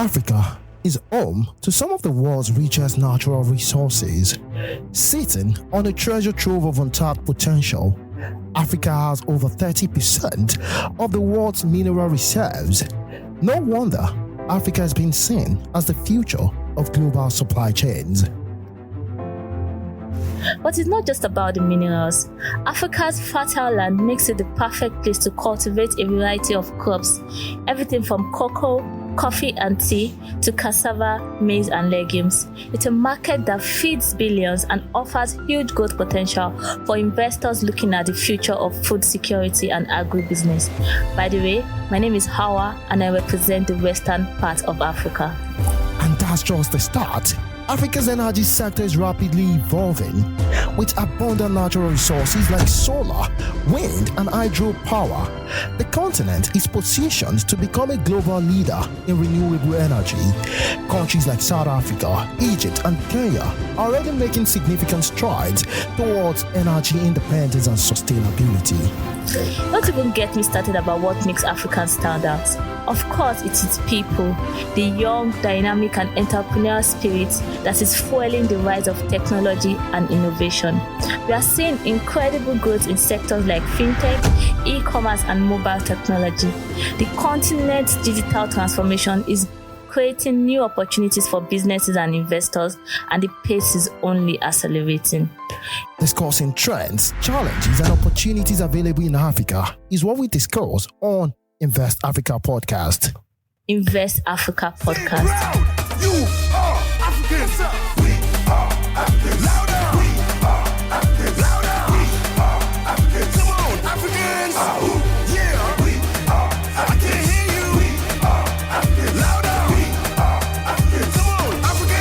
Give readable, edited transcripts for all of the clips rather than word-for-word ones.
Africa is home to some of the world's richest natural resources. Sitting on a treasure trove of untapped potential, Africa has over 30% of the world's mineral reserves. No wonder Africa has been seen as the future of global supply chains. But it's not just about the minerals. Africa's fertile land makes it the perfect place to cultivate a variety of crops, everything from cocoa, coffee and tea to cassava, maize and legumes. It's a market that feeds billions and offers huge growth potential for investors looking at the future of food security and agribusiness. By the way, my name is Hawa and I represent the western part of Africa. And that's just the start. Africa's energy sector is rapidly evolving with abundant natural resources like solar, wind, and hydropower. The continent is positioned to become a global leader in renewable energy. Countries like South Africa, Egypt, and Kenya are already making significant strides towards energy independence and sustainability. Don't even get me started about what makes Africans stand out. Of course, it is people, the young, dynamic, and entrepreneurial spirit that is fueling the rise of technology and innovation. We are seeing incredible growth in sectors like fintech, e-commerce, and mobile technology. The continent's digital transformation is creating new opportunities for businesses and investors, and the pace is only accelerating. Discussing trends, challenges, and opportunities available in Africa is what we discuss on Invest Africa Podcast. Invest Africa Podcast. You are Africans. We are Africans. Louder. We are Africans. Louder. We are Africans. Come on, Africans. Yeah. We are Africans. I can't hear you. We are Africans. Louder. We are Africans. Come on, Africans.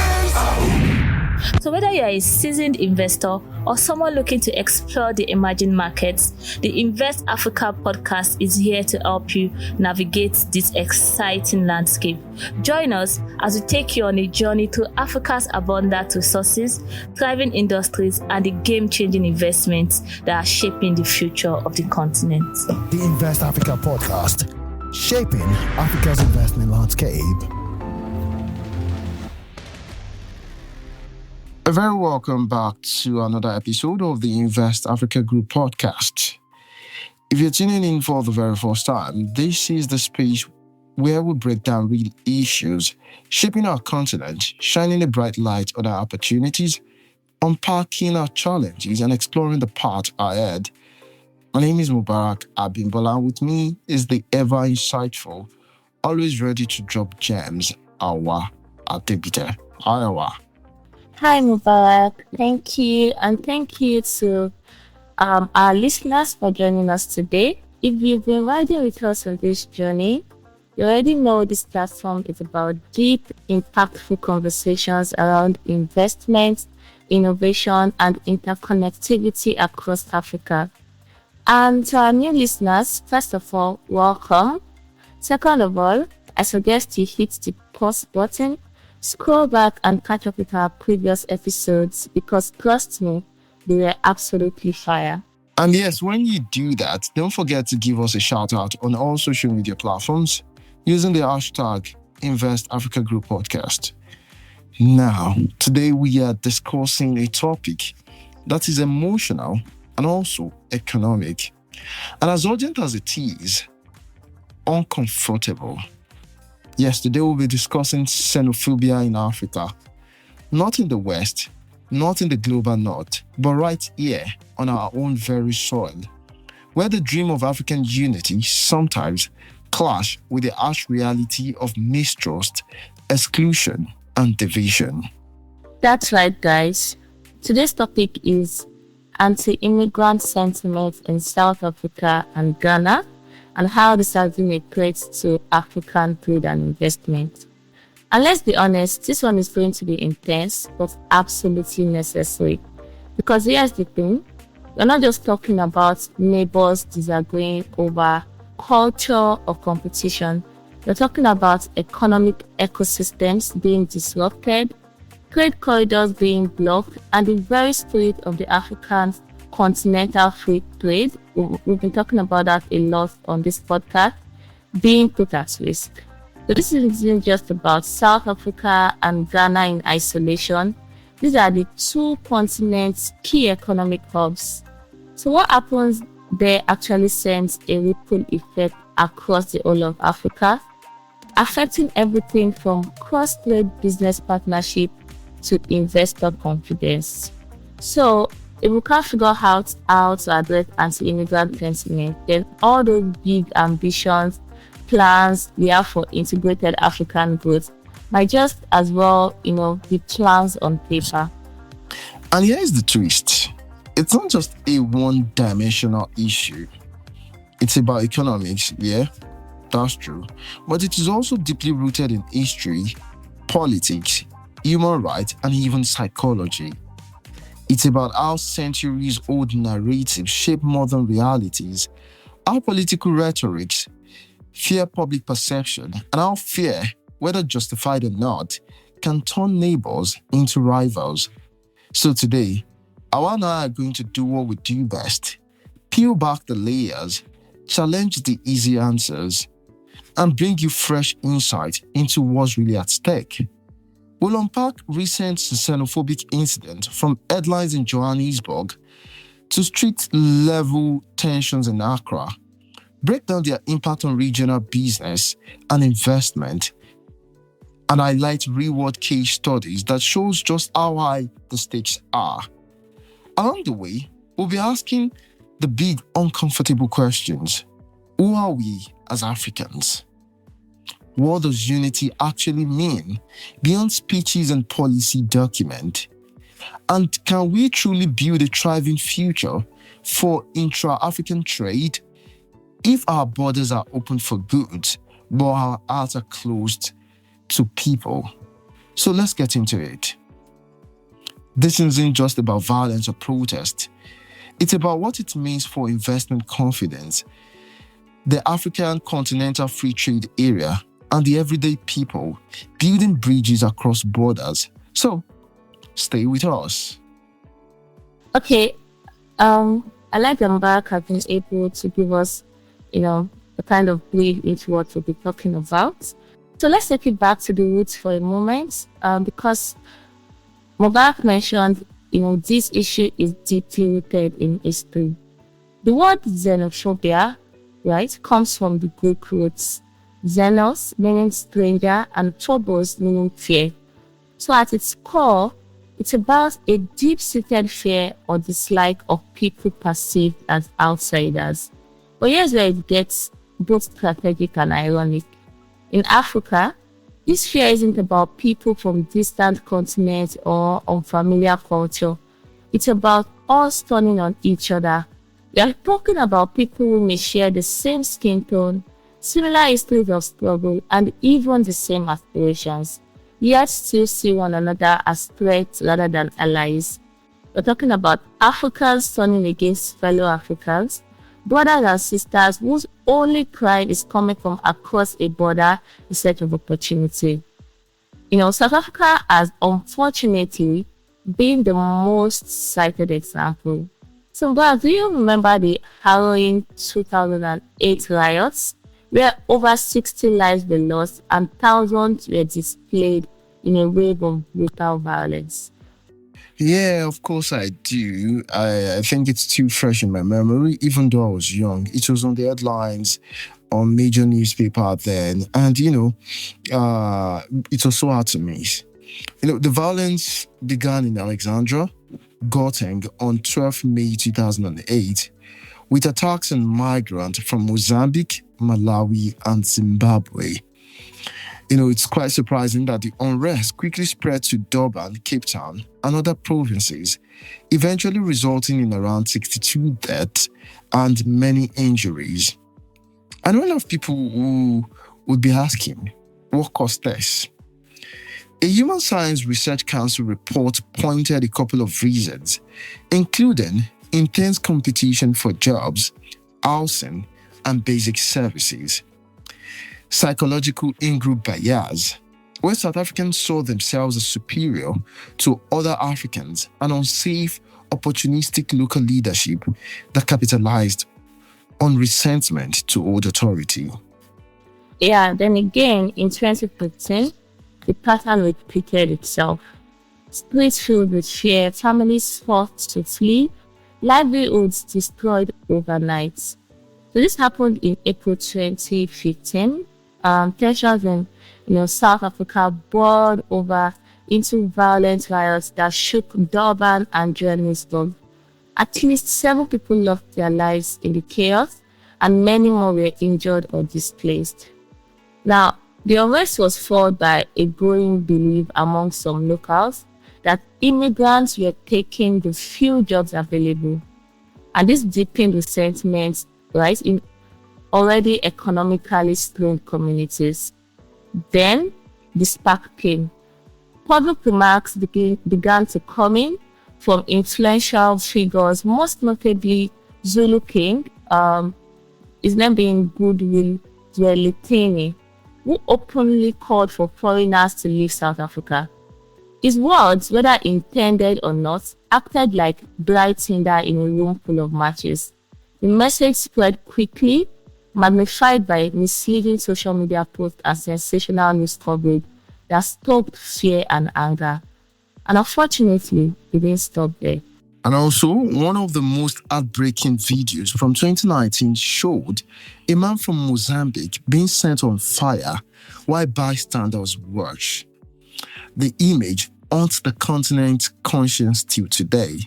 So whether you are a seasoned investor or someone looking to explore the emerging markets, the Invest Africa podcast is here to help you navigate this exciting landscape. Join us as we take you on a journey through Africa's abundant resources, thriving industries, and the game-changing investments that are shaping the future of the continent. The Invest Africa Podcast, shaping Africa's investment landscape. A very welcome back to another episode of the Invest Africa Group podcast. If you're tuning in for the very first time, this is the space where we break down real issues shaping our continent, shining a bright light on our opportunities, unpacking our challenges, and exploring the path ahead. My name is Mubarak Abimbola, and with me is the ever insightful, always ready to drop gems, Awa Adebite. Hi, Awa. Hi Mubarak, thank you, and thank you to our listeners for joining us today. If you've been riding with us on this journey, you already know this platform is about deep, impactful conversations around investment, innovation, and interconnectivity across Africa. And to our new listeners, first of all, welcome. Second of all, I suggest you hit the pause button, scroll back and catch up with our previous episodes because trust me, they were absolutely fire. And yes, when you do that, don't forget to give us a shout out on all social media platforms using the hashtag Invest Africa Group Podcast. Now, today we are discussing a topic that is emotional and also economic. And as urgent as it is, uncomfortable. Yes, today we'll be discussing xenophobia in Africa. Not in the West, not in the global North, but right here on our own very soil, where the dream of African unity sometimes clash with the harsh reality of mistrust, exclusion, and division. That's right, guys. Today's topic is anti-immigrant sentiment in South Africa and Ghana, and how this has been a threat to African trade and investment. And let's be honest, this one is going to be intense, but absolutely necessary. Because here's the thing, we're not just talking about neighbors disagreeing over culture or competition. We're talking about economic ecosystems being disrupted, trade corridors being blocked, and the very spirit of the African continental free trade, we've been talking about that a lot on this podcast, being put at risk. So this isn't just about South Africa and Ghana in isolation. These are the two continents' key economic hubs. So what happens there actually sends a ripple effect across the whole of Africa, affecting everything from cross-strait business partnership to investor confidence. So if we can't figure out how to address anti-immigrant sentiment, then all those big ambitions, plans we have for integrated African growth might just as well, be plans on paper. And here's the twist. It's not just a one-dimensional issue. It's about economics, yeah, that's true. But it is also deeply rooted in history, politics, human rights, and even psychology. It's about how centuries old narratives shape modern realities, how political rhetorics fear public perception, and how fear, whether justified or not, can turn neighbors into rivals. So today, Awa and I are going to do what we do best: peel back the layers, challenge the easy answers, and bring you fresh insight into what's really at stake. We'll unpack recent xenophobic incidents from headlines in Johannesburg to street level tensions in Accra, break down their impact on regional business and investment, and highlight real-world case studies that shows just how high the stakes are. Along the way, we'll be asking the big uncomfortable questions. Who are we as Africans? What does unity actually mean beyond speeches and policy document? And can we truly build a thriving future for intra-African trade if our borders are open for goods, but our hearts are closed to people? So let's get into it. This isn't just about violence or protest. It's about what it means for investment confidence, the African continental free trade area, and the everyday people building bridges across borders. So stay with us. Okay, I like that Mubarak has been able to give us, the kind of brief into what we'll be talking about. So let's take it back to the roots for a moment, because Mubarak mentioned, this issue is deeply rooted in history. The word xenophobia, right, comes from the Greek roots. Xenos meaning stranger and phobos meaning fear. So at its core, it's about a deep-seated fear or dislike of people perceived as outsiders. But here's where it gets both strategic and ironic. In Africa, this fear isn't about people from distant continents or unfamiliar culture. It's about us turning on each other. We are talking about people who may share the same skin tone, similar histories of struggle, and even the same aspirations, yet still see one another as threats rather than allies. We're talking about Africans turning against fellow Africans, brothers and sisters whose only pride is coming from across a border in search of opportunity. South Africa has unfortunately been the most cited example. So, but do you remember the harrowing 2008 riots, where over 60 lives were lost and thousands were displaced in a wave of brutal violence? Yeah, of course I do. I think it's too fresh in my memory, even though I was young. It was on the headlines on major newspaper then. And, it was so hard to miss. The violence began in Alexandra, Gauteng on 12 May 2008 with attacks on migrants from Mozambique, Malawi, and Zimbabwe. It's quite surprising that the unrest quickly spread to Durban, Cape Town, and other provinces, eventually resulting in around 62 deaths and many injuries. I know a lot of people who would be asking, what caused this? A Human Science Research Council report pointed a couple of reasons, including intense competition for jobs, housing, and basic services. Psychological in-group bias, where South Africans saw themselves as superior to other Africans, and unsafe, opportunistic local leadership that capitalized on resentment to old authority. Yeah, then again in 2015, the pattern repeated itself. Streets filled with fear, families forced to flee, livelihoods destroyed overnight. So this happened in April 2015. Tensions in South Africa boiled over into violent riots that shook Durban and Johannesburg. At least 7 people lost their lives in the chaos, and many more were injured or displaced. Now, the arrest was followed by a growing belief among some locals that immigrants were taking the few jobs available, and this deepened resentment, right, in already economically strained communities. Then, the spark came. Public remarks began to come in from influential figures, most notably Zulu King, his name being Goodwill Zwelithini, who openly called for foreigners to leave South Africa. His words, whether intended or not, acted like bright tinder in a room full of matches. The message spread quickly, magnified by misleading social media posts and sensational news coverage that stoked fear and anger. And unfortunately, it didn't stop there. And also, one of the most heartbreaking videos from 2019 showed a man from Mozambique being set on fire while bystanders watch. The image haunts the continent's conscience till today.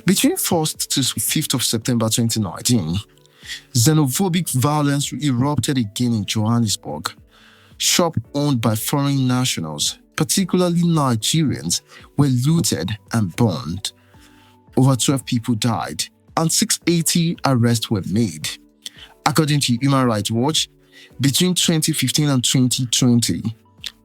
Between 1st to 5th of September 2019, xenophobic violence erupted again in Johannesburg. Shops owned by foreign nationals, particularly Nigerians, were looted and burned. Over 12 people died, and 680 arrests were made. According to Human Rights Watch, between 2015 and 2020,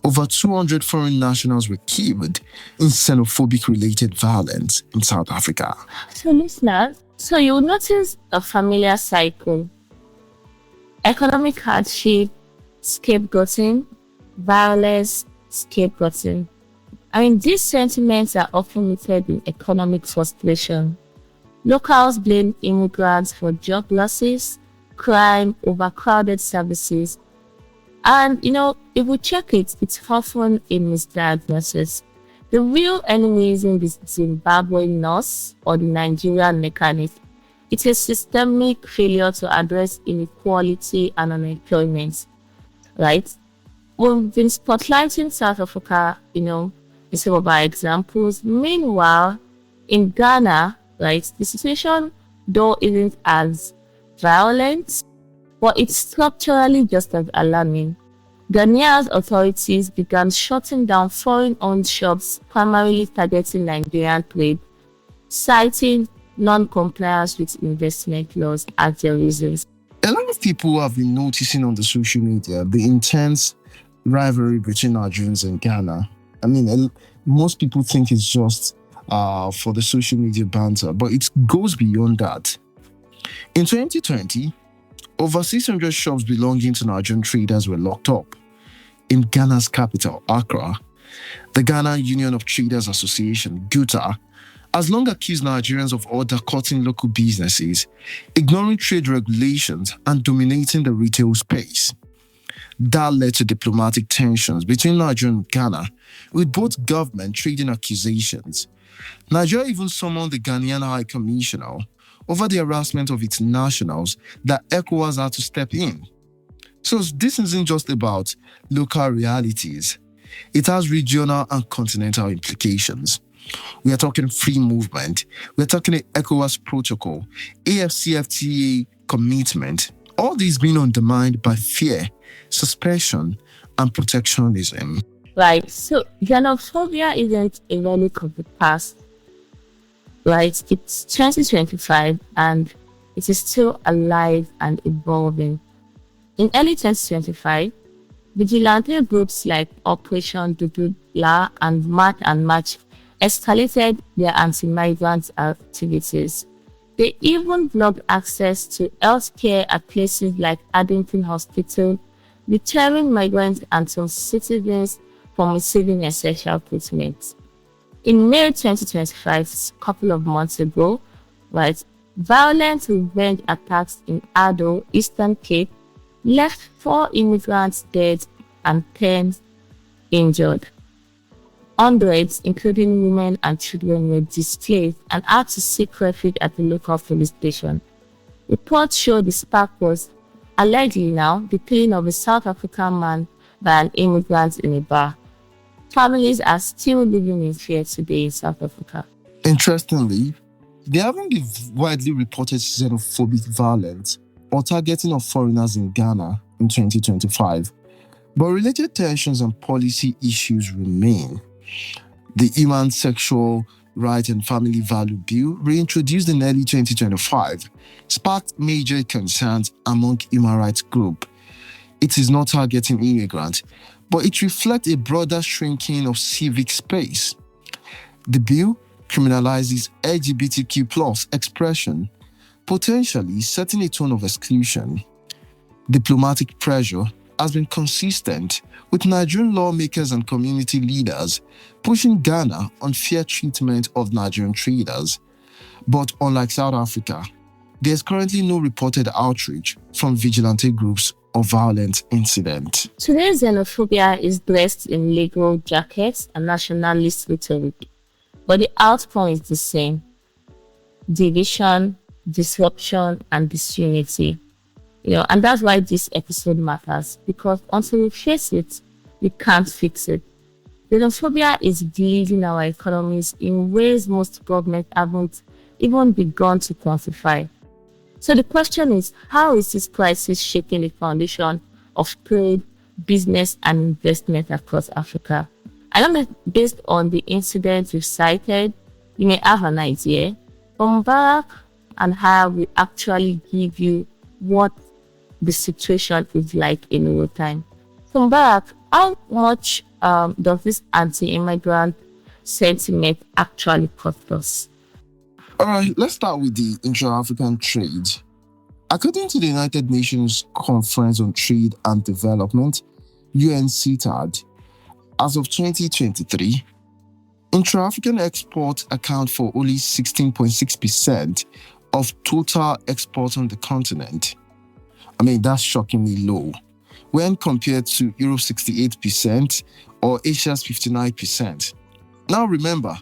over 200 foreign nationals were killed in xenophobic-related violence in South Africa. So listeners, you will notice a familiar cycle. Economic hardship, scapegoating, violence, scapegoating. These sentiments are often rooted in economic frustration. Locals blame immigrants for job losses, crime, overcrowded services. And, if we check it, it's often a misdiagnosis. The real enemy isn't the Zimbabwean nurse or the Nigerian mechanic. It's a systemic failure to address inequality and unemployment, right? We've been spotlighting South Africa, in some of our examples. Meanwhile, in Ghana, right, the situation though isn't as violent, but it's structurally just as alarming. Ghanaia's authorities began shutting down foreign-owned shops, primarily targeting Nigerian trade, citing non-compliance with investment laws as their reasons. A lot of people have been noticing on the social media the intense rivalry between Nigerians and Ghana. Most people think it's just for the social media banter, but it goes beyond that. In 2020, over 600 shops belonging to Nigerian traders were locked up. In Ghana's capital, Accra, the Ghana Union of Traders Association, GUTA, has long accused Nigerians of undercutting local businesses, ignoring trade regulations, and dominating the retail space. That led to diplomatic tensions between Nigeria and Ghana, with both government trading accusations. Nigeria even summoned the Ghanaian High Commissioner over the harassment of its nationals that ECOWAS had to step in. So this isn't just about local realities. It has regional and continental implications. We are talking free movement. We are talking ECOWAS protocol, AFCFTA commitment. All these being undermined by fear, suspicion, and protectionism. Right, so xenophobia isn't a relic of the past. Right, it's 2025 and it is still alive and evolving. In early 2025, vigilante groups like Operation Dudula and Match escalated their anti-migrant activities. They even blocked access to healthcare at places like Addington Hospital, deterring migrants and some citizens from receiving essential treatment. In May 2025, a couple of months ago, right, violent revenge attacks in Ado, Eastern Cape, left 4 immigrants dead and 10 injured. Hundreds, including women and children, were displaced and had to seek refuge at the local police station. Reports show the spark was allegedly now the killing of a South African man by an immigrant in a bar. Families are still living in fear today in South Africa. Interestingly, there haven't been widely reported xenophobic violence or targeting of foreigners in Ghana in 2025, but related tensions and policy issues remain. The Human Sexual Rights and Family Value Bill, reintroduced in early 2025, sparked major concerns among human rights groups. It is not targeting immigrants, but it reflects a broader shrinking of civic space. The bill criminalizes LGBTQ+ expression, potentially setting a tone of exclusion. Diplomatic pressure has been consistent, with Nigerian lawmakers and community leaders pushing Ghana on fair treatment of Nigerian traders. But unlike South Africa, there is currently no reported outreach from vigilante groups or violent incident. Today's xenophobia is dressed in legal jackets and nationalist rhetoric, but the outcome is the same: division, disruption, and disunity. And that's why this episode matters, because until we face it, we can't fix it. Xenophobia is bleeding our economies in ways most governments haven't even begun to quantify. So the question is, how is this crisis shaping the foundation of trade, business, and investment across Africa? I know that based on the incidents we've cited, you may have an idea, but Mubarak and Haya will actually give you what the situation is like in real time. So Mubarak, how much does this anti-immigrant sentiment actually cost us? All right, let's start with the intra-African trade. According to the United Nations Conference on Trade and Development, UNCTAD, as of 2023, intra-African exports account for only 16.6% of total exports on the continent. That's shockingly low when compared to Europe's 68% or Asia's 59%. Now remember,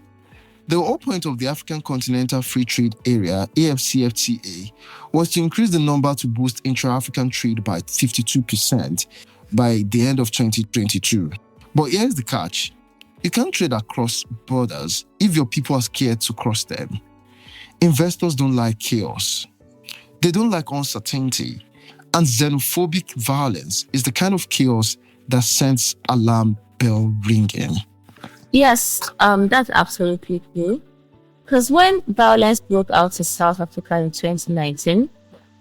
the whole point of the African Continental Free Trade Area, AfCFTA, was to increase the number to boost intra-African trade by 52% by the end of 2022. But here's the catch: you can't trade across borders if your people are scared to cross them. Investors don't like chaos. They don't like uncertainty. And xenophobic violence is the kind of chaos that sends alarm bell ringing. Yes, that's absolutely true. Because when violence broke out in South Africa in 2019,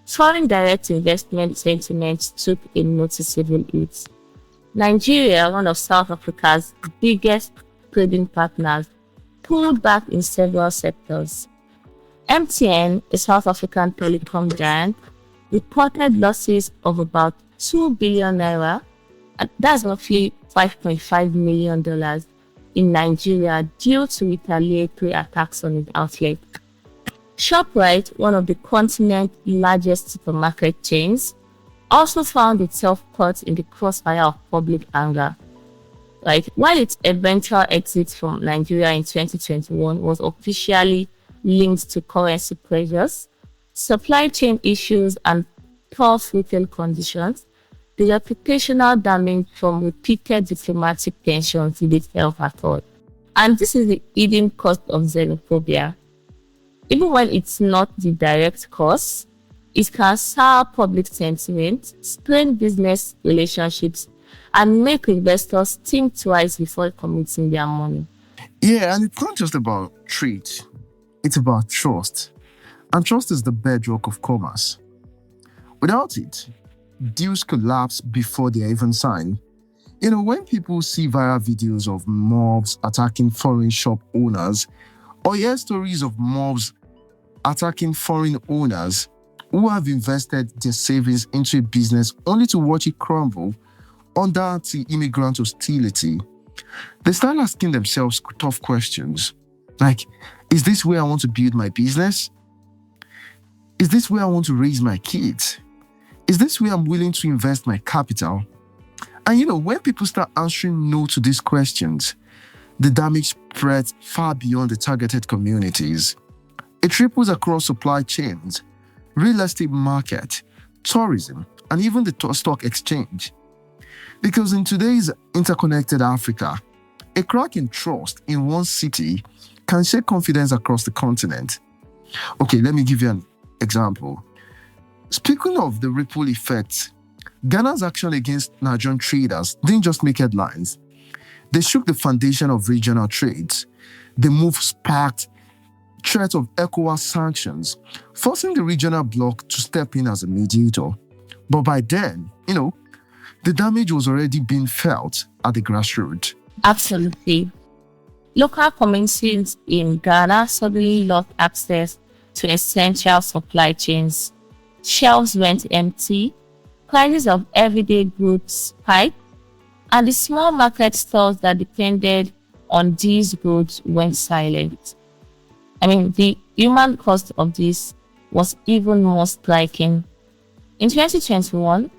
foreign direct investment sentiment took a noticeable hit. Nigeria, one of South Africa's biggest trading partners, pulled back in several sectors. MTN, a South African telecom giant, reported losses of about 2 billion naira, and that's roughly $5.5 million in Nigeria due to retaliatory attacks on its outlet. ShopRite, one of the continent's largest supermarket chains, also found itself caught in the crossfire of public anger. While its eventual exit from Nigeria in 2021 was officially linked to currency pressures, supply chain issues, and tough retail conditions, the reputational damage from repeated diplomatic tensions didn't help at all. And this is the hidden cost of xenophobia. Even when it's not the direct cause, it can sour public sentiment, strain business relationships, and make investors think twice before committing their money. Yeah, and it's not just about trade. It's about trust. And trust is the bedrock of commerce. Without it, deals collapse before they are even signed. When people see viral videos of mobs attacking foreign shop owners, or hear stories of mobs attacking foreign owners who have invested their savings into a business only to watch it crumble under anti-immigrant hostility, they start asking themselves tough questions. Like, is this where I want to build my business? Is this where I want to raise my kids? Is this where I'm willing to invest my capital? And when people start answering no to these questions, the damage spreads far beyond the targeted communities. It ripples across supply chains, real estate market, tourism, and even the stock exchange. Because in today's interconnected Africa, a crack in trust in one city can shake confidence across the continent. Okay, let me give you an example. Speaking of the ripple effects, Ghana's action against Nigerian traders didn't just make headlines. They shook the foundation of regional trades. The move sparked threat of ECOWAS sanctions, forcing the regional bloc to step in as a mediator. But by then, the damage was already being felt at the grassroots. Absolutely. Local communities in Ghana suddenly lost access to essential supply chains. Shelves went empty, prices of everyday goods spiked, and the small market stores that depended on these goods went silent. The human cost of this was even more striking. In 2021,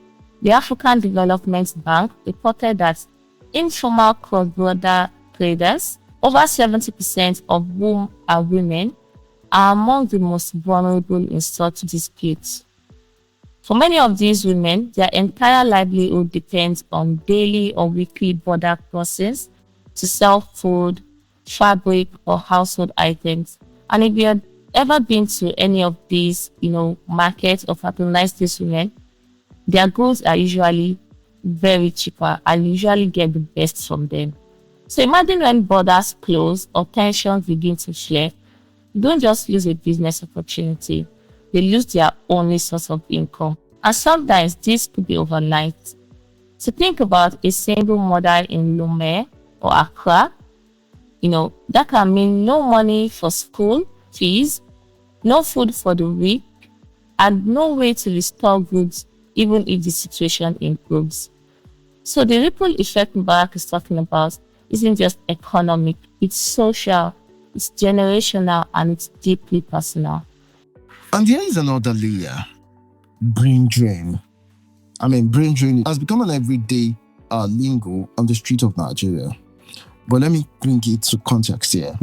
the African Development Bank reported that informal cross-border traders, over 70% of whom are women, are among the most vulnerable in such disputes. For many of these women, their entire livelihood depends on daily or weekly border crossings to sell food, fabric, or household items. And if you have ever been to any of these, markets or patronize these women, their goods are usually very cheaper and you usually get the best from them. So imagine when borders close or tensions begin to flare, you don't just lose a business opportunity, they lose their only source of income. And sometimes this could be overnight. So think about a single mother in Lomé or Accra. That can mean no money for school fees, no food for the week, and no way to restore goods even if the situation improves. So the ripple effect Mubarak is talking about isn't just economic, it's social, it's generational, and it's deeply personal. And there is another layer, brain drain. Brain drain has become an everyday lingo on the street of Nigeria. But let me bring it to context here.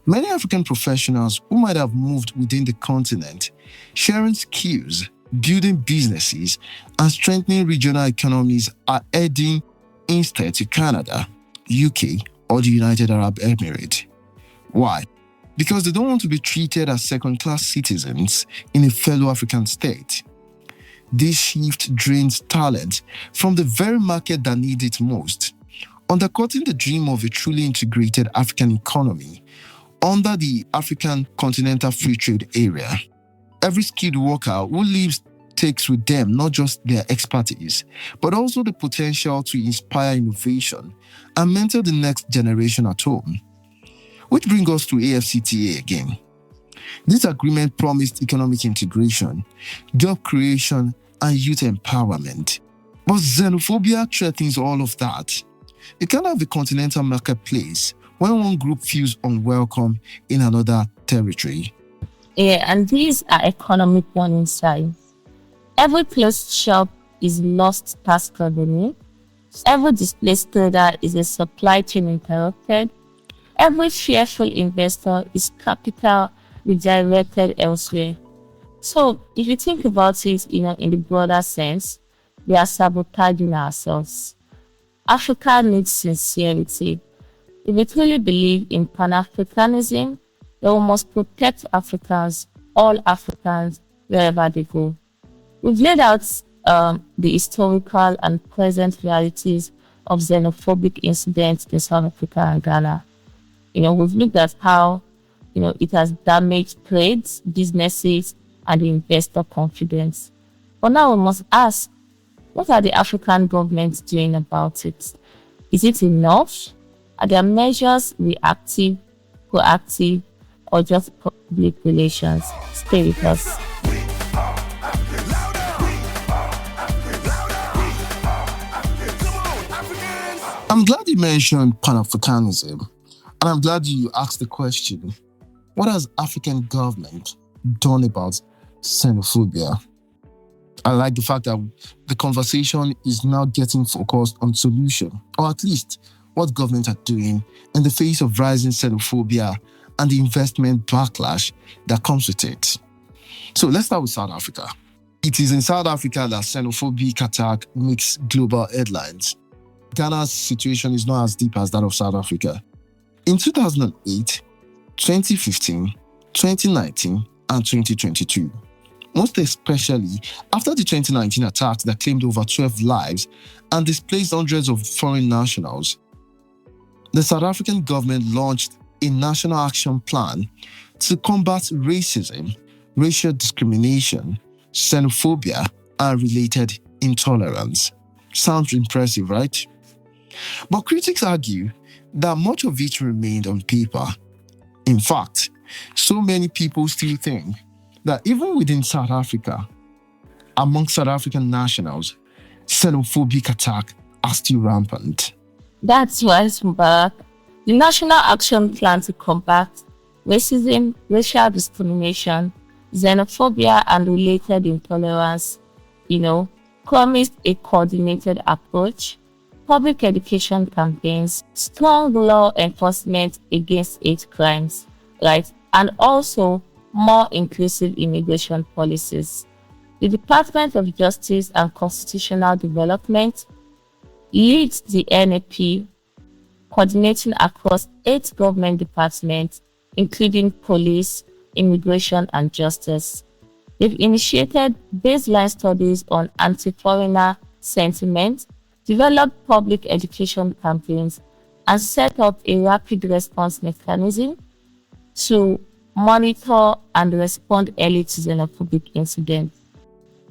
Many African professionals who might have moved within the continent, sharing skills, building businesses, and strengthening regional economies are heading instead to Canada, UK, or the United Arab Emirates. Why? Because they don't want to be treated as second-class citizens in a fellow African state. This shift drains talent from the very market that needs it most, undercutting the dream of a truly integrated African economy under the African Continental Free Trade Area. Every skilled worker who leaves takes with them not just their expertise, but also the potential to inspire innovation and mentor the next generation at home. Which brings us to AfCFTA again. This agreement promised economic integration, job creation, and youth empowerment. But xenophobia threatens all of that. You can't have a continental marketplace when one group feels unwelcome in another territory. Yeah, and these are economic warning signs. Every closed shop is lost task revenue. Every displaced trader is a supply chain interrupted. Every fearful investor is capital redirected elsewhere. So if you think about it, in the broader sense, we are sabotaging ourselves. Africa needs sincerity. If we truly believe in Pan-Africanism, then we must protect Africans, all Africans, wherever they go. We've laid out the historical and present realities of xenophobic incidents in South Africa and Ghana. We've looked at how, it has damaged trades, businesses, and investor confidence. But now we must ask, what are the African governments doing about it? Is it enough? Are their measures reactive, proactive, or just public relations? Stay with us. I'm glad you mentioned Pan-Africanism, and I'm glad you asked the question, what has African government done about xenophobia? I like the fact that the conversation is now getting focused on solution, or at least what governments are doing in the face of rising xenophobia and the investment backlash that comes with it. So let's start with South Africa. It is in South Africa that xenophobic attack makes global headlines. Ghana's situation is not as deep as that of South Africa. In 2008, 2015, 2019, and 2022, most especially after the 2019 attacks that claimed over 12 lives and displaced hundreds of foreign nationals, the South African government launched a national action plan to combat racism, racial discrimination, xenophobia, and related intolerance. Sounds impressive, right? But critics argue that much of it remained on paper. In fact, so many people still think that even within South Africa, among South African nationals, xenophobic attacks are still rampant. That's right, Mubarak. The National Action Plan to combat racism, racial discrimination, xenophobia, and related intolerance, promised a coordinated approach, public education campaigns, strong law enforcement against hate crimes, right, and also more inclusive immigration policies. The Department of Justice and Constitutional Development leads the NAP, coordinating across 8 government departments, including police, immigration, and justice. They've initiated baseline studies on anti-foreigner sentiment, developed public education campaigns, and set up a rapid response mechanism to monitor and respond early to xenophobic incidents.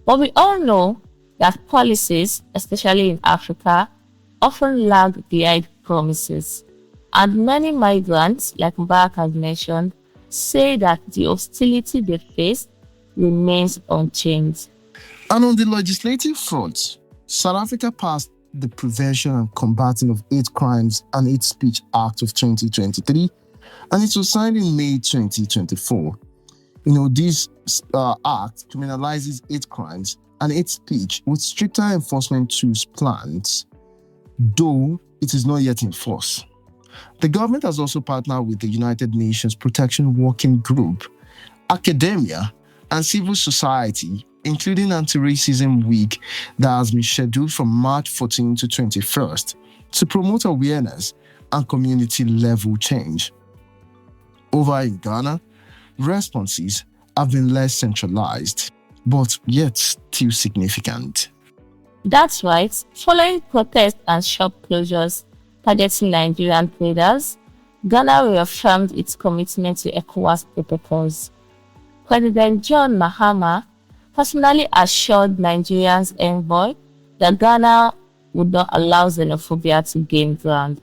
But we all know that policies, especially in Africa, often lag behind promises. And many migrants, like Mubarak has mentioned, say that the hostility they face remains unchanged. And on the legislative front, South Africa passed the Prevention and Combating of Hate Crimes and Hate Speech Act of 2023, and it was signed in May 2024. This act criminalizes hate crimes and hate speech with stricter enforcement tools planned, though it is not yet in force. The government has also partnered with the United Nations Protection Working Group, academia, and civil society, including Anti-Racism Week that has been scheduled from March 14 to 21st to promote awareness and community-level change. Over in Ghana, responses have been less centralized, but yet still significant. That's right. Following protests and shop closures targeting Nigerian traders, Ghana reaffirmed its commitment to ECOWAS protocols. President John Mahama personally assured Nigeria's envoy that Ghana would not allow xenophobia to gain ground,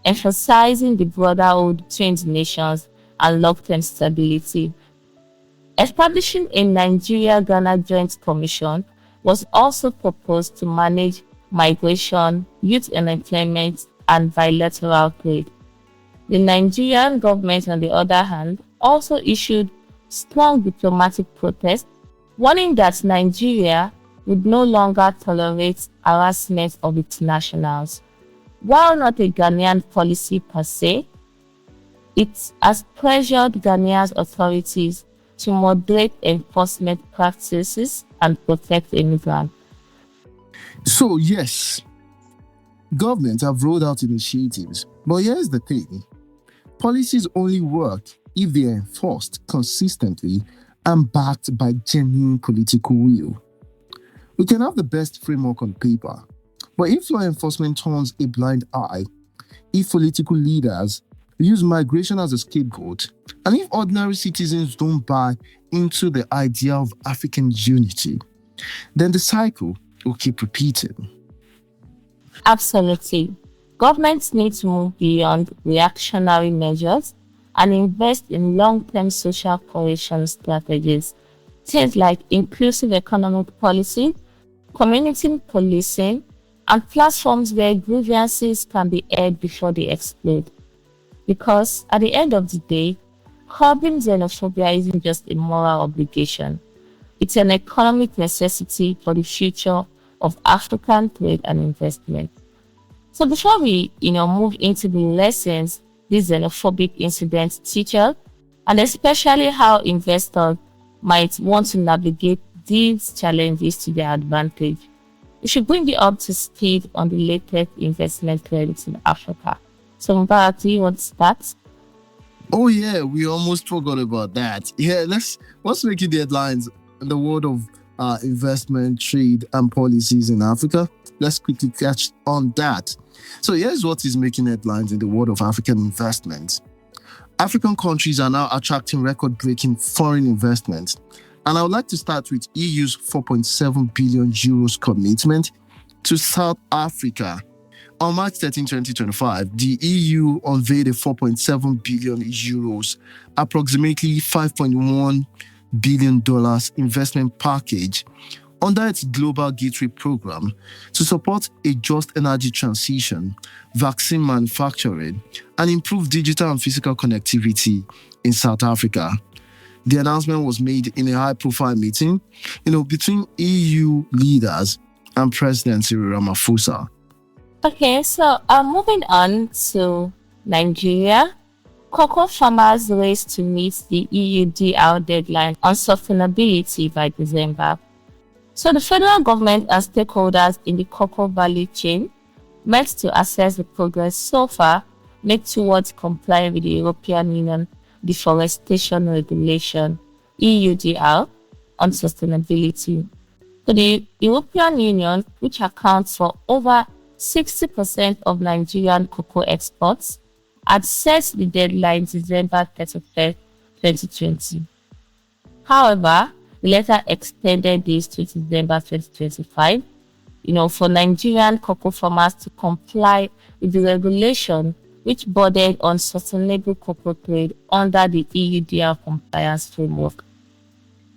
emphasizing the brotherhood between the nations and long-term stability. Establishing a Nigeria-Ghana Joint Commission was also proposed to manage migration, youth unemployment, and bilateral trade. The Nigerian government, on the other hand, also issued strong diplomatic protest, warning that Nigeria would no longer tolerate harassment of its nationals. While not a Ghanaian policy per se, it has pressured Ghanaia's authorities to moderate enforcement practices and protect immigrants. So yes, governments have rolled out initiatives, but here's the thing. Policies only work if they are enforced consistently and backed by genuine political will. We can have the best framework on paper, but if law enforcement turns a blind eye, if political leaders use migration as a scapegoat, and if ordinary citizens don't buy into the idea of African unity, then the cycle will keep repeating. Absolutely. Governments need to move beyond reactionary measures and invest in long-term social cohesion strategies. Things like inclusive economic policy, community policing, and platforms where grievances can be aired before they explode. Because at the end of the day, curbing xenophobia isn't just a moral obligation, It's an economic necessity for the future of African trade and investment. So before we, move into the lessons these xenophobic incidents teach us, and especially how investors might want to navigate these challenges to their advantage, we should bring you up to speed on the latest investment trends in Africa. So Mubarak, do you want to start? Oh yeah, we almost forgot about that. Yeah, let's make it the headlines in the world of investment, trade, and policies in Africa. Let's quickly catch on that. So here's what is making headlines in the world of African investment. African countries are now attracting record-breaking foreign investment. And I would like to start with EU's 4.7 billion euros commitment to South Africa. On March 13, 2025, the EU unveiled a 4.7 billion euros, approximately $5.1 billion investment package under its Global Gateway program to support a just energy transition, vaccine manufacturing, and improve digital and physical connectivity in South Africa. The announcement was made in a high-profile meeting, between EU leaders and President Cyril Ramaphosa. Okay, so moving on to Nigeria. Cocoa farmers race to meet the EUDR deadline on sustainability by December. So the federal government and stakeholders in the cocoa value chain met to assess the progress so far made towards complying with the European Union Deforestation Regulation (EUDR) on sustainability. So the European Union, which accounts for over 60% of Nigerian cocoa exports, had set the deadline December 31st, 2020. However, the letter extended this to December 2025, for Nigerian cocoa farmers to comply with the regulation which bordered on sustainable cocoa trade under the EUDR compliance framework.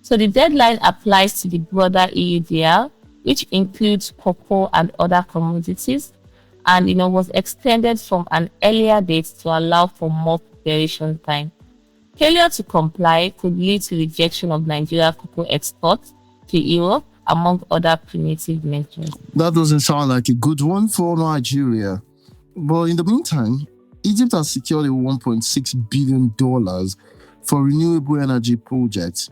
So the deadline applies to the broader EUDR, which includes cocoa and other commodities, and was extended from an earlier date to allow for more preparation time. Failure to comply could lead to rejection of Nigeria cocoa exports to Europe, among other punitive measures. That doesn't sound like a good one for Nigeria. But in the meantime, Egypt has secured a $1.6 billion for renewable energy projects.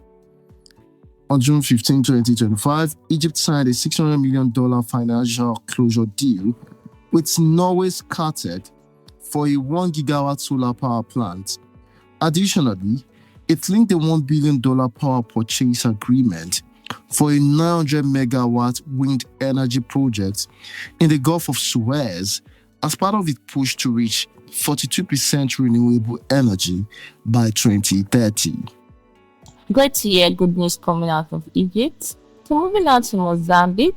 On June 15, 2025, Egypt signed a $600 million financial closure deal with Norway's Scatec for a 1 gigawatt solar power plant. Additionally, it linked a $1 billion power purchase agreement for a 900 megawatt wind energy project in the Gulf of Suez as part of its push to reach 42% renewable energy by 2030. Great to hear good news coming out of Egypt. So moving on to Mozambique,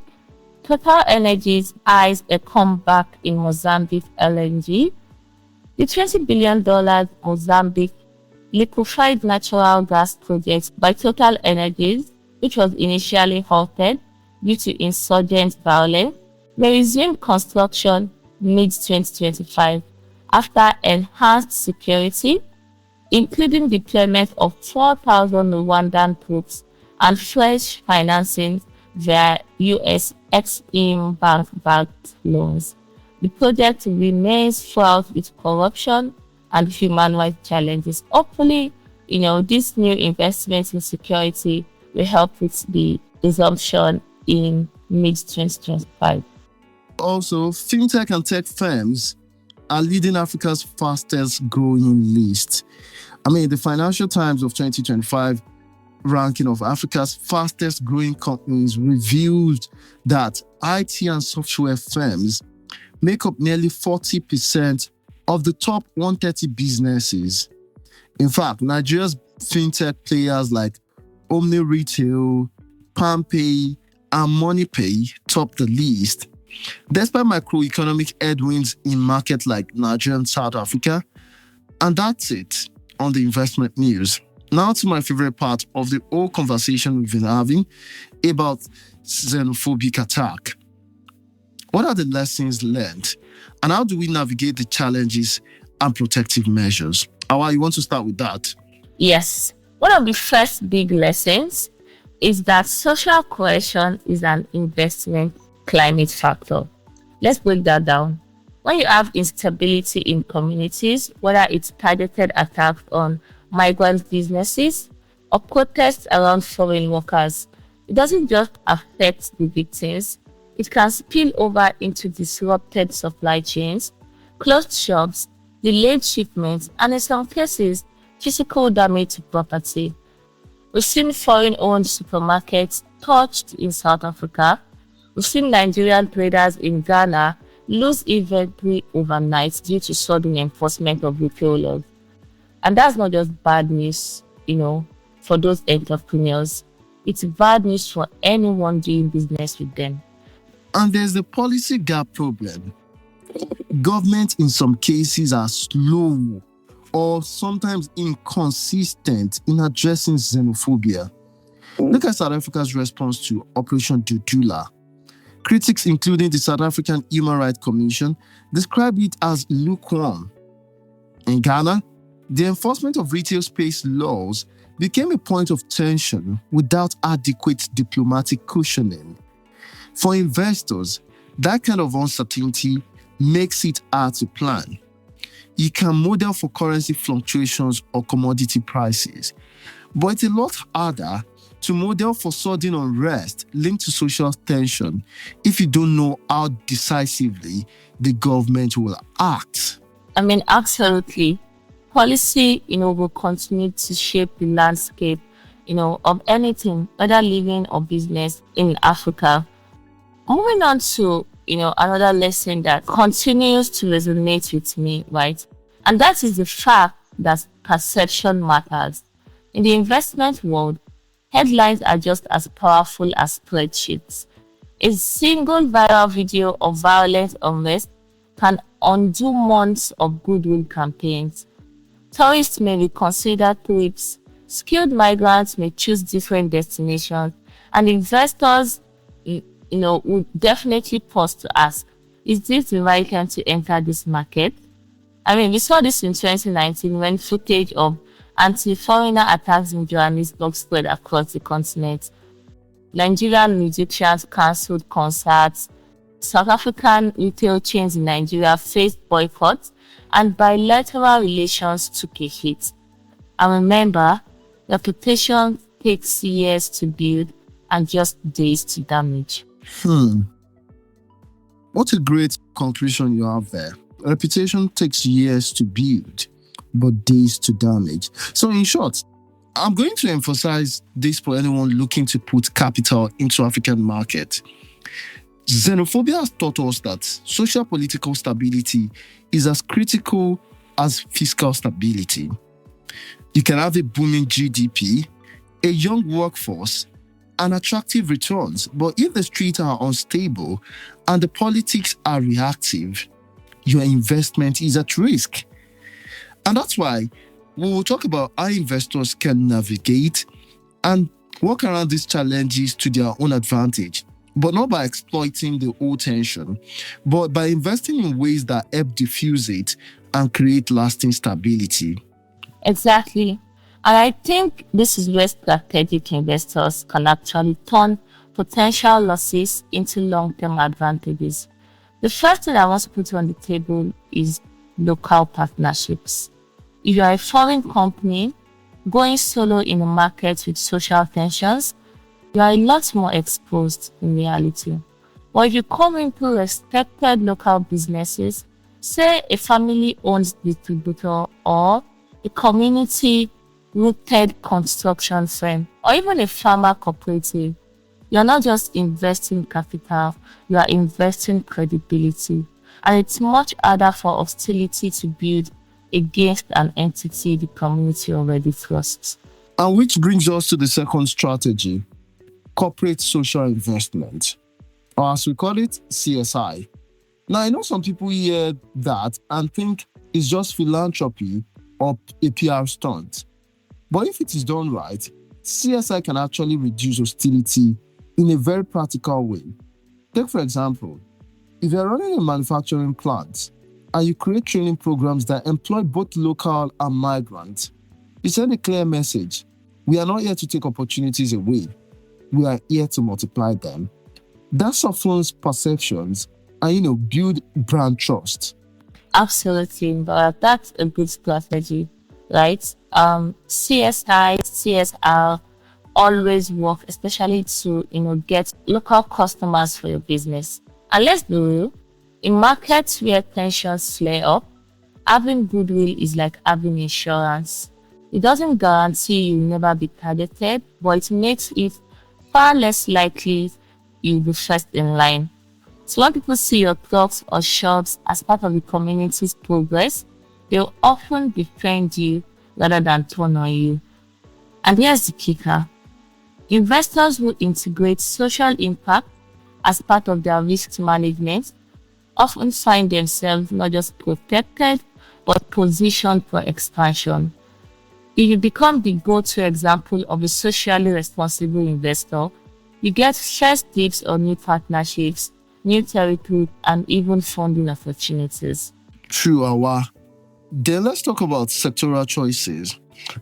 Total Energies eyes a comeback in Mozambique LNG. The $20 billion Mozambique liquefied natural gas project by Total Energies, which was initially halted due to insurgent violence, may resume construction mid-2025 after enhanced security, including deployment of 4,000 Rwandan troops and fresh financing via US Exim Bank-backed loans. The project remains fraught with corruption and human rights challenges. Hopefully, this new investment in security will help with the resumption in mid-2025. Also, fintech and tech firms are leading Africa's fastest growing list. The Financial Times of 2025 ranking of Africa's fastest growing companies revealed that IT and software firms make up nearly 40% of the top 130 businesses. In fact, Nigeria's fintech players like Omni Retail, PalmPay, and MoneyPay top the list. Despite macroeconomic headwinds in markets like Nigeria and South Africa. And that's it on the investment news. Now to my favorite part of the whole conversation we've been having about xenophobic attack. What are the lessons learned? And how do we navigate the challenges and protective measures? Awa, you want to start with that? Yes. One of the first big lessons is that social cohesion is an investment climate factor. Let's break that down. When you have instability in communities, whether it's targeted attacks on migrant businesses or protests around foreign workers, it doesn't just affect the victims, it can spill over into disrupted supply chains, closed shops, delayed shipments, and in some cases, physical damage to property. We've seen foreign owned supermarkets touched in South Africa. We've seen Nigerian traders in Ghana lose inventory overnight due to sudden enforcement of retail laws. And that's not just bad news, for those entrepreneurs. It's bad news for anyone doing business with them. And there's the policy gap problem. Governments in some cases are slow or sometimes inconsistent in addressing xenophobia. Look at South Africa's response to Operation Dudula. Critics, including the South African Human Rights Commission, describe it as lukewarm. In Ghana, the enforcement of retail space laws became a point of tension without adequate diplomatic cushioning. For investors, that kind of uncertainty makes it hard to plan. You can model for currency fluctuations or commodity prices, but it's a lot harder to model for sudden unrest linked to social tension if you don't know how decisively the government will act. Absolutely. Policy, will continue to shape the landscape, of anything, whether living or business in Africa. Moving on to, another lesson that continues to resonate with me, right? And that is the fact that perception matters. In the investment world, headlines are just as powerful as spreadsheets. A single viral video of violent unrest can undo months of goodwill campaigns. Tourists may reconsider trips, skilled migrants may choose different destinations, and investors, would definitely pause to ask, is this the right time to enter this market? We saw this in 2019 when footage of anti-foreigner attacks in Johannesburg spread across the continent. Nigerian musicians cancelled concerts, South African retail chains in Nigeria faced boycotts, and bilateral relations took a hit. And remember, reputation takes years to build and just days to damage. What a great conclusion you have there. Reputation takes years to build, but days to damage. So in short, I'm going to emphasize this for anyone looking to put capital into African market. Xenophobia has taught us that social political stability is as critical as fiscal stability. You can have a booming GDP, a young workforce, and attractive returns, but if the streets are unstable and the politics are reactive, your investment is at risk. And that's why we will talk about how investors can navigate and work around these challenges to their own advantage, but not by exploiting the old tension, but by investing in ways that help diffuse it and create lasting stability. Exactly. And I think this is where strategic investors can actually turn potential losses into long-term advantages. The first thing I want to put on the table is local partnerships. If you are a foreign company going solo in a market with social tensions, you are a lot more exposed in reality. But if you come into respected local businesses, say a family-owned distributor or a community-rooted construction firm, or even a farmer cooperative, you're not just investing capital, you are investing credibility. And it's much harder for hostility to build against an entity the community already trusts. And which brings us to the second strategy, corporate social investment, or as we call it, CSI. Now, I know some people hear that and think it's just philanthropy or a PR stunt. But if it is done right, CSI can actually reduce hostility in a very practical way. Take, for example, if you're running a manufacturing plant and you create training programs that employ both local and migrants, you send a clear message. We are not here to take opportunities away. we are here to multiply them. That softens perceptions and, build brand trust. Absolutely, but that's a good strategy, right? CSI, CSR always work, especially to get local customers for your business. And let's be real, in markets where tensions flare up, having goodwill is like having insurance. It doesn't guarantee you'll never be targeted, but it makes it far less likely you'll be first in line. So when people see your talks or shops as part of the community's progress, they'll often befriend you rather than turn on you. And here's the kicker. Investors who integrate social impact as part of their risk management often find themselves not just protected, but positioned for expansion. If you become the go-to example of a socially responsible investor, you get first dibs on new partnerships, new territory, and even funding opportunities. True, Awa. Then let's talk about sectoral choices.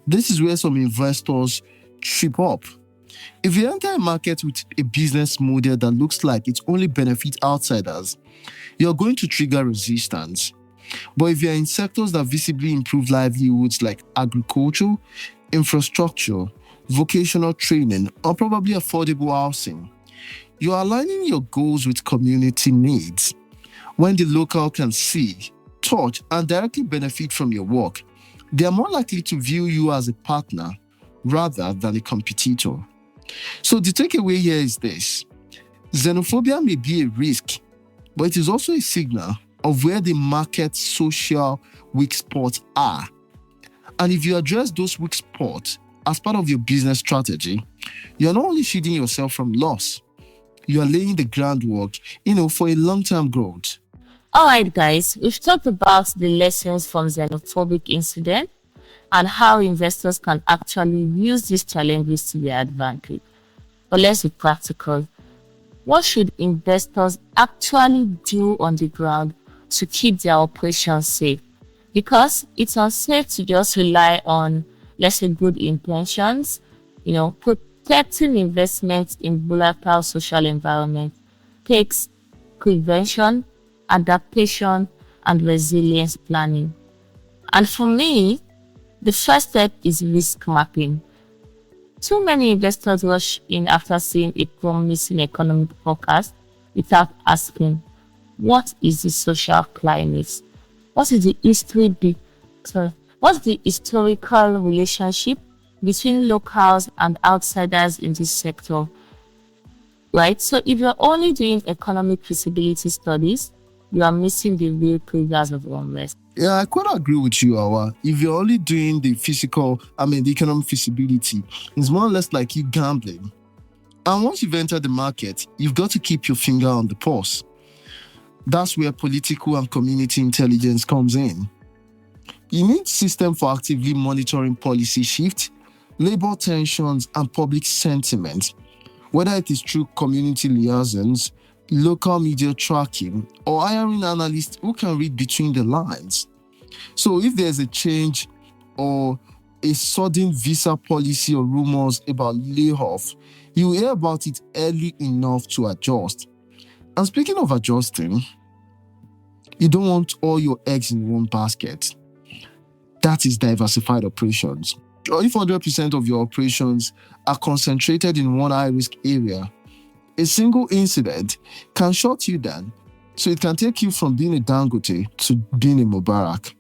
This is where some investors trip up. If you enter a market with a business model that looks like it only benefits outsiders, you're going to trigger resistance. But if you're in sectors that visibly improve livelihoods like agriculture, infrastructure, vocational training, or probably affordable housing, you're aligning your goals with community needs. When the local can see, touch, and directly benefit from your work, they are more likely to view you as a partner rather than a competitor. So the takeaway here is this. Xenophobia may be a risk, but it is also a signal of where the market's social weak spots are. And if you address those weak spots as part of your business strategy, you're not only shielding yourself from loss, you are laying the groundwork, for a long-term growth. Alright guys, we've talked about the lessons from xenophobic incident and how investors can actually use these challenges to their advantage. But let's be practical. What should investors actually do on the ground to keep their operations safe? Because it's unsafe to just rely on, let's say, good intentions. Protecting investments in volatile social environment takes prevention, adaptation, and resilience planning. And for me, the first step is risk mapping. Too many investors rush in after seeing a promising economic forecast without asking, what is the social climate? What is the what's the historical relationship between locals and outsiders in this sector? Right? So if you're only doing economic feasibility studies, you are missing the real triggers of unrest. Yeah, I quite agree with you, Awa. If you're only doing the economic feasibility, it's more or less like you gambling. And once you've entered the market, you've got to keep your finger on the pulse. That's where political and community intelligence comes in. You need system for actively monitoring policy shifts, labor tensions, and public sentiment, whether it is through community liaisons, local media tracking, or hiring analysts who can read between the lines. So if there's a change or a sudden visa policy or rumors about layoff, you hear about it early enough to adjust. And speaking of adjusting, you don't want all your eggs in one basket. That is diversified operations. Or if 100% of your operations are concentrated in one high-risk area, a single incident can shut you down, so it can take you from being a Dangote to being a Mubarak.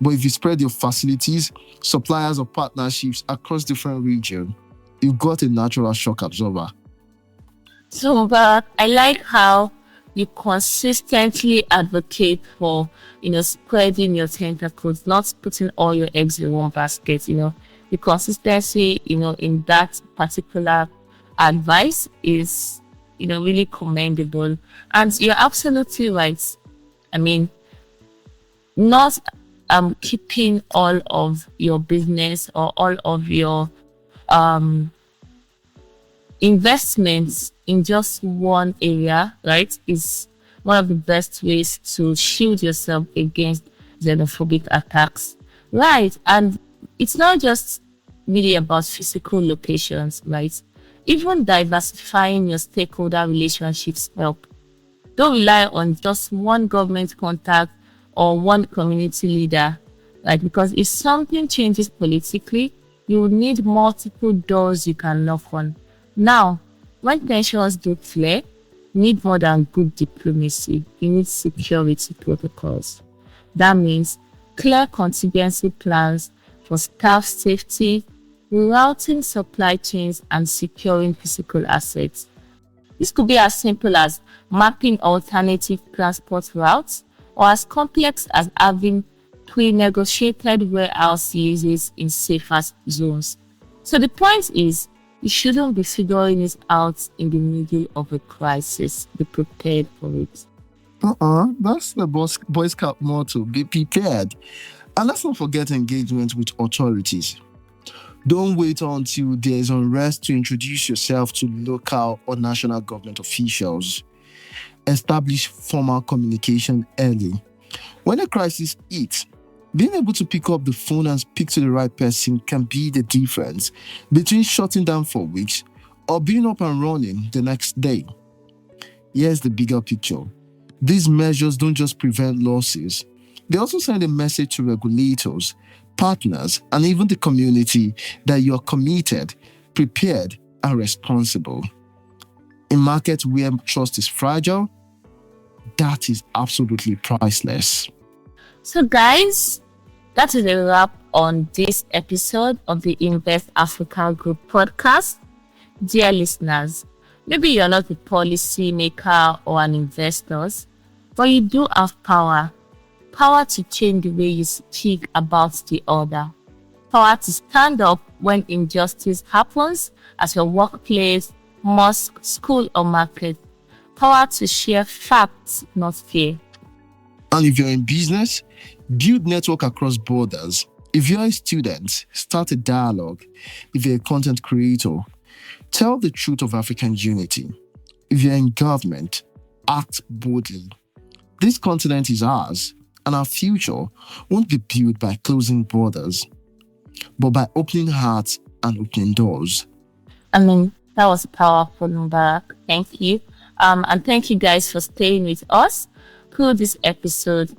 But if you spread your facilities, suppliers, or partnerships across different regions, you've got a natural shock absorber. So, but I like how you consistently advocate for, spreading your tentacles, not putting all your eggs in one basket. The consistency, in that particular advice is, really commendable. And you're absolutely right. I mean, not keeping all of your business or all of your investments in just one area, right, is one of the best ways to shield yourself against xenophobic attacks, right? And it's not just really about physical locations, right? Even diversifying your stakeholder relationships help. Don't rely on just one government contact or one community leader. Because if something changes politically, you will need multiple doors you can knock on. Now, when tensions do flare, you need more than good diplomacy. You need security protocols. That means clear contingency plans for staff safety, routing supply chains, and securing physical assets. This could be as simple as mapping alternative transport routes or as complex as having pre-negotiated warehouse leases in safer zones. So the point is, you shouldn't be figuring it out in the middle of a crisis. Be prepared for it. That's the Boy Scout motto. Be prepared. And let's not forget engagement with authorities. Don't wait until there's unrest to introduce yourself to local or national government officials. Establish formal communication early. When a crisis hits, being able to pick up the phone and speak to the right person can be the difference between shutting down for weeks or being up and running the next day. Here's the bigger picture. These measures don't just prevent losses, they also send a message to regulators, partners, and even the community that you're committed, prepared, and responsible. In markets where trust is fragile, that is absolutely priceless. So, guys, that is a wrap on this episode of the Invest Africa Group podcast. Dear listeners, maybe you're not a policy maker or an investor, but you do have power. Power to change the way you speak about the other. Power to stand up when injustice happens at your workplace, mosque, school, or market. Power to share facts, not fear. And if you're in business, build network across borders. If you're a student, start a dialogue. If you're a content creator, tell the truth of African unity. If you're in government, act boldly. This continent is ours, and our future won't be built by closing borders, but by opening hearts and opening doors. That was powerful, Mubarak. Thank you. And thank you guys for staying with us through this episode.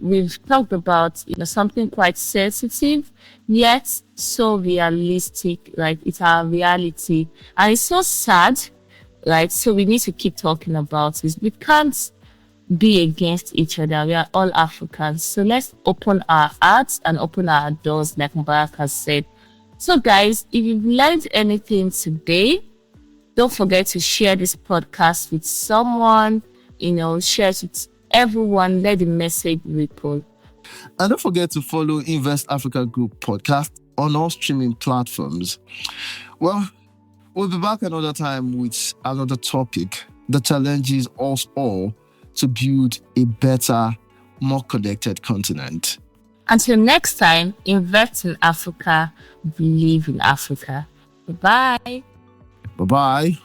We've talked about something quite sensitive, yet so realistic. It's our reality, and it's so sad. So we need to keep talking about this. We can't be against each other. We are all Africans, so let's open our hearts and open our doors, like Mubarak has said. So, guys, if you've learned anything today, don't forget to share this podcast with someone. Share it with everyone. Let the message ripple. And don't forget to follow Invest Africa Group podcast on all streaming platforms. Well, we'll be back another time with another topic that challenges us all to build a better, more connected continent. Until next time, invest in Africa, believe in Africa. Bye-bye. Bye-bye.